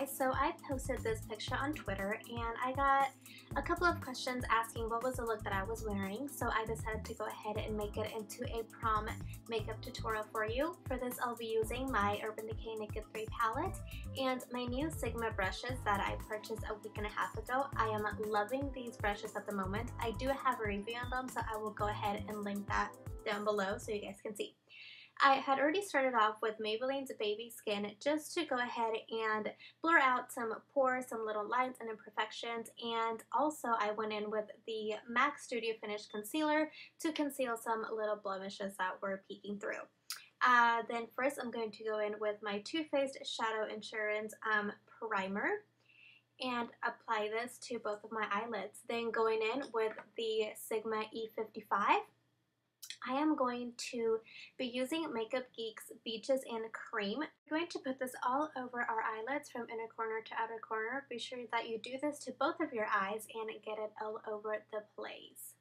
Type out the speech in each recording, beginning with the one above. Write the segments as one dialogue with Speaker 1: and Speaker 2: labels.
Speaker 1: guys, so I posted this picture on Twitter and I got a couple of questions asking what was the look that I was wearing, so I decided to go ahead and make it into a prom makeup tutorial for you. For this I'll be using my Urban Decay Naked 3 palette and my new Sigma brushes that I purchased a week and a half ago. I am loving these brushes at the moment. I do have a review on them, so I will go ahead and link that down below so you guys can see. I had already started off with Maybelline's Baby Skin just to go ahead and blur out some pores, some little lines and imperfections, and also I went in with the MAC Studio Finish Concealer to conceal some little blemishes that were peeking through. Then first I'm going to go in with my Too Faced Shadow Insurance Primer and apply this to both of my eyelids. Then going in with the Sigma E55. I am going to be using Makeup Geek's Beaches and Cream. I'm going to put this all over our eyelids from inner corner to outer corner. Be sure that you do this to both of your eyes and get it all over the place.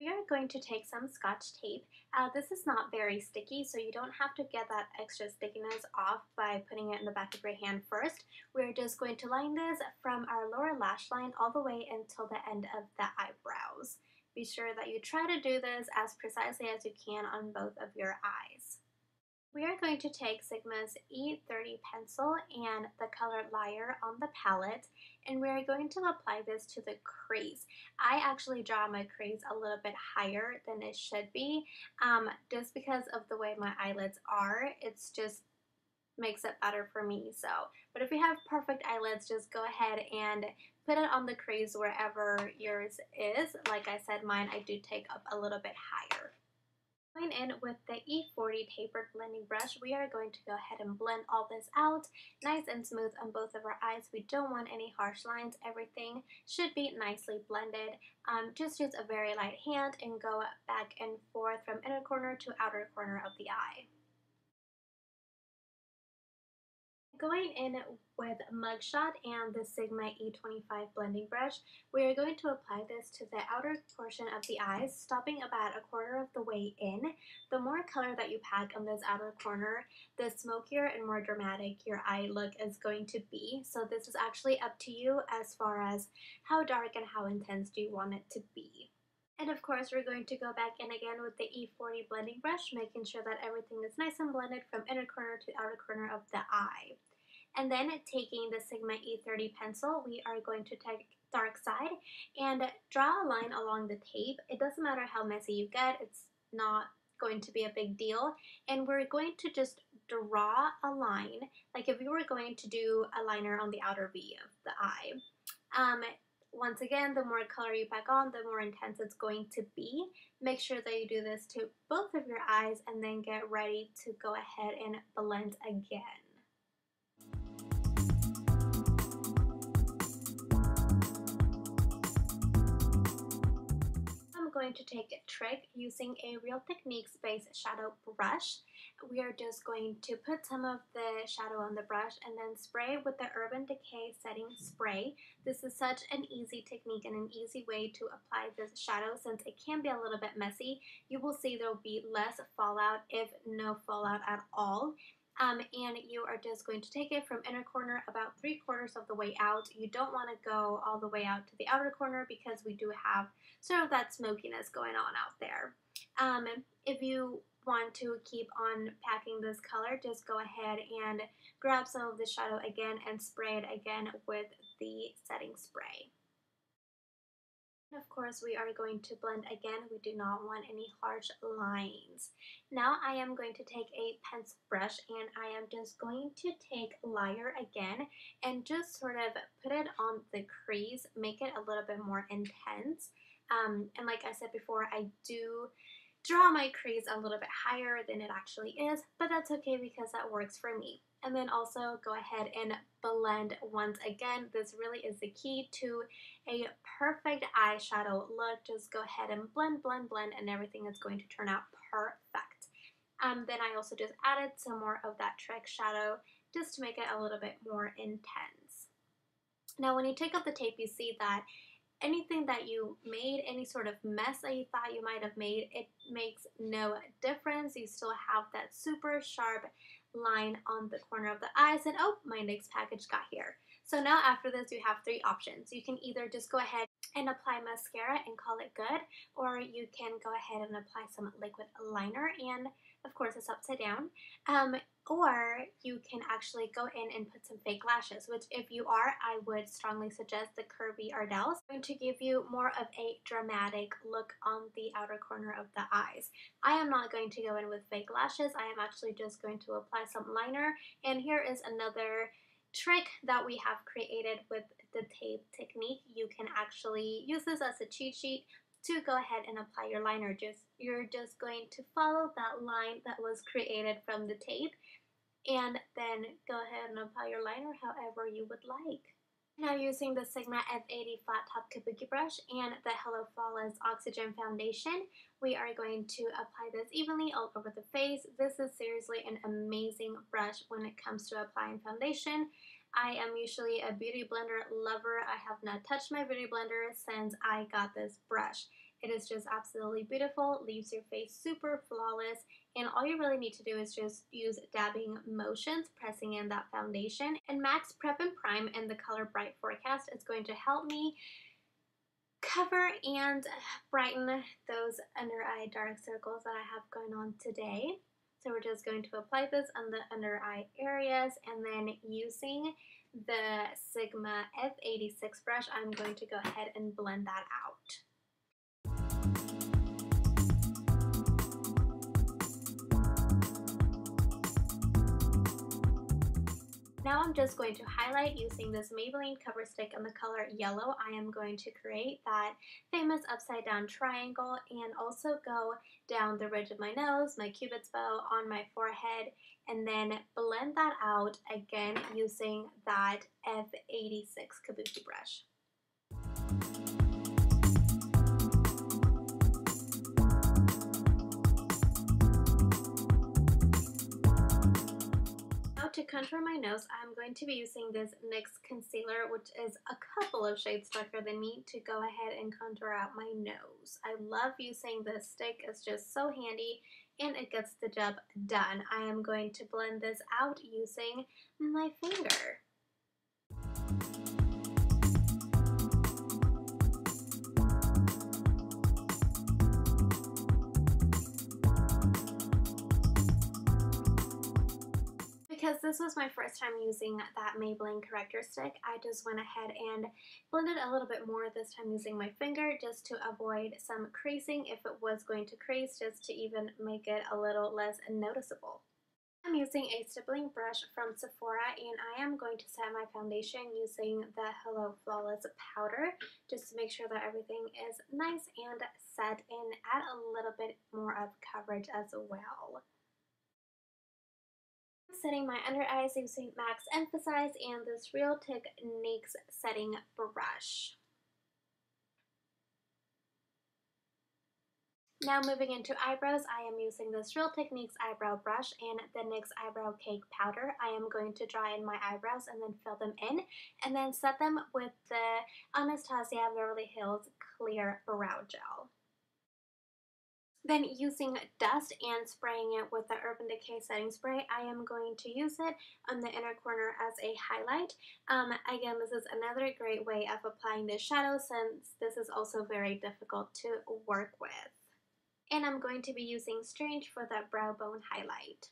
Speaker 1: We are going to take some Scotch tape. This is not very sticky, so you don't have to get that extra stickiness off by putting it in the back of your hand first. We're just going to line this from our lower lash line all the way until the end of the eyebrows. Be sure that you try to do this as precisely as you can on both of your eyes. We are going to take Sigma's E30 Pencil and the color Liar on the palette, and we are going to apply this to the crease. I actually draw my crease a little bit higher than it should be, just because of the way my eyelids are. It's just makes it better for me. But if you have perfect eyelids, just go ahead and put it on the crease wherever yours is. Like I said, mine I do take up a little bit higher. Going in with the E40 Tapered Blending brush, we are going to go ahead and blend all this out nice and smooth on both of our eyes. We don't want any harsh lines. Everything should be nicely blended. Just use a very light hand and go back and forth from inner corner to outer corner of the eye. Going in with Mugshot and the Sigma E25 Blending brush, we are going to apply this to the outer portion of the eyes, stopping about a quarter of the way in. The more color that you pack on this outer corner, the smokier and more dramatic your eye look is going to be. So this is actually up to you as far as how dark and how intense do you want it to be. And of course, we're going to go back in again with the E40 blending brush, making sure that everything is nice and blended from inner corner to outer corner of the eye. And then taking the Sigma E30 pencil, we are going to take dark side and draw a line along the tape. It doesn't matter how messy you get, it's not going to be a big deal. And we're going to just draw a line, like if you were going to do a liner on the outer V of the eye. Once again, the more color you pack on, the more intense it's going to be. Make sure that you do this to both of your eyes and then get ready to go ahead and blend again. I'm going to take a trick using a Real Techniques base shadow brush. We are just going to put some of the shadow on the brush and then spray with the Urban Decay setting spray. This is such an easy technique and an easy way to apply this shadow since it can be a little bit messy. You will see there will be less fallout, if no fallout at all. And you are just going to take it from inner corner about 3/4 of the way out. You don't want to go all the way out to the outer corner because we do have sort of that smokiness going on out there. If you want to keep on packing this color, just go ahead and grab some of the shadow again and spray it again with the setting spray. Of course, we are going to blend again. We do not want any harsh lines. Now I am going to take a pencil brush and I am just going to take Liar again and just sort of put it on the crease, make it a little bit more intense. And like I said before, I do draw my crease a little bit higher than it actually is, but that's okay because that works for me. And then also go ahead and blend once again. This really is the key to a perfect eyeshadow look. Just go ahead and blend, blend, blend, and everything is going to turn out perfect. Then I also just added some more of that trick shadow just to make it a little bit more intense. Now when you take off the tape, you see that anything that you made, any sort of mess that you thought you might have made, it makes no difference. You still have that super sharp line on the corner of the eyes, and oh, my NYX package got here. So now after this, you have three options. You can either just go ahead and apply mascara and call it good, or you can go ahead and apply some liquid liner, and of course it's upside down. Or you can actually go in and put some fake lashes, which if you are, I would strongly suggest the Curvy Ardell's. It's going to give you more of a dramatic look on the outer corner of the eyes. I am not going to go in with fake lashes. I am actually just going to apply some liner, and here is another trick that we have created with the tape technique. You can actually use this as a cheat sheet to go ahead and apply your liner. You're just going to follow that line that was created from the tape, and then go ahead and apply your liner however you would like. Now using the Sigma F80 Flat Kabuki brush and the Hello Flawless Oxygen Foundation, we are going to apply this evenly all over the face. This is seriously an amazing brush when it comes to applying foundation. I am usually a beauty blender lover. I have not touched my beauty blender since I got this brush. It is just absolutely beautiful, leaves your face super flawless, and all you really need to do is just use dabbing motions, pressing in that foundation. And MAC's Prep+Prime in the color Bright Forecast is going to help me cover and brighten those under eye dark circles that I have going on today. So we're just going to apply this on the under eye areas, and then using the Sigma F86 brush, I'm going to go ahead and blend that out. Now I'm just going to highlight using this Maybelline cover stick in the color Yellow. I am going to create that famous upside down triangle and also go down the ridge of my nose, my cupid's bow, on my forehead, and then blend that out again using that F86 Kabuki brush. To contour my nose, I'm going to be using this NYX concealer, which is a couple of shades darker than me, to go ahead and contour out my nose. I love using this stick. It's just so handy and it gets the job done. I am going to blend this out using my finger. Because this was my first time using that Maybelline corrector stick, I just went ahead and blended a little bit more this time using my finger, just to avoid some creasing if it was going to crease, just to even make it a little less noticeable. I'm using a stippling brush from Sephora, and I am going to set my foundation using the Hello Flawless powder, just to make sure that everything is nice and set, and add a little bit more of coverage as well. Setting my under eyes using MAC's Emphasize and this Real Techniques setting brush. Now moving into eyebrows, I am using this Real Techniques eyebrow brush and the NYX eyebrow cake powder. I am going to dry in my eyebrows and then fill them in, and then set them with the Anastasia Beverly Hills Clear Brow Gel. Then using dust and spraying it with the Urban Decay setting spray, I am going to use it on the inner corner as a highlight. Again, this is another great way of applying this shadow, since this is also very difficult to work with. And I'm going to be using Strange for that brow bone highlight.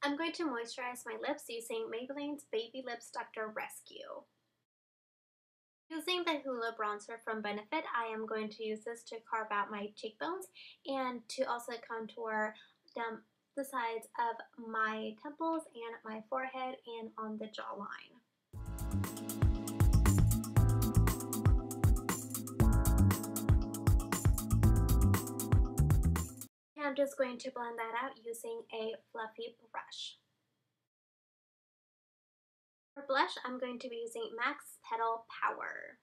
Speaker 1: I'm going to moisturize my lips using Maybelline's Baby Lips Dr. Rescue. Using the Hoola Bronzer from Benefit, I am going to use this to carve out my cheekbones and to also contour down the sides of my temples and my forehead and on the jawline. And I'm just going to blend that out using a fluffy brush. For blush, I'm going to be using MAC's Petal Power.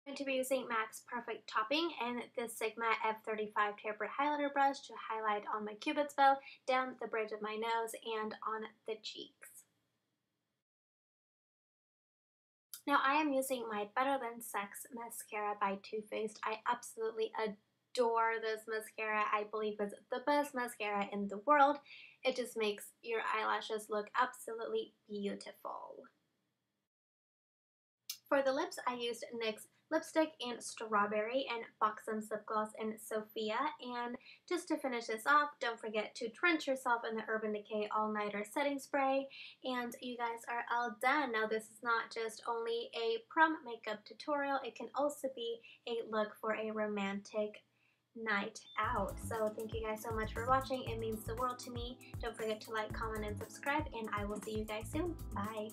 Speaker 1: I'm going to be using MAC's Perfect Topping and the Sigma F35 Tapered Highlighter brush to highlight on my cupid's bow, down the bridge of my nose, and on the cheeks. Now I am using my Better Than Sex mascara by Too Faced. I absolutely adore this mascara. I believe it's the best mascara in the world. It just makes your eyelashes look absolutely beautiful. For the lips, I used NYX Lipstick and Strawberry and Buxom Lip Gloss in Sophia. And just to finish this off, don't forget to drench yourself in the Urban Decay All Nighter Setting Spray. And you guys are all done. Now this is not just only a prom makeup tutorial, it can also be a look for a romantic night out. So thank you guys so much for watching. It means the world to me. Don't forget to like, comment, and subscribe, and I will see you guys soon. Bye.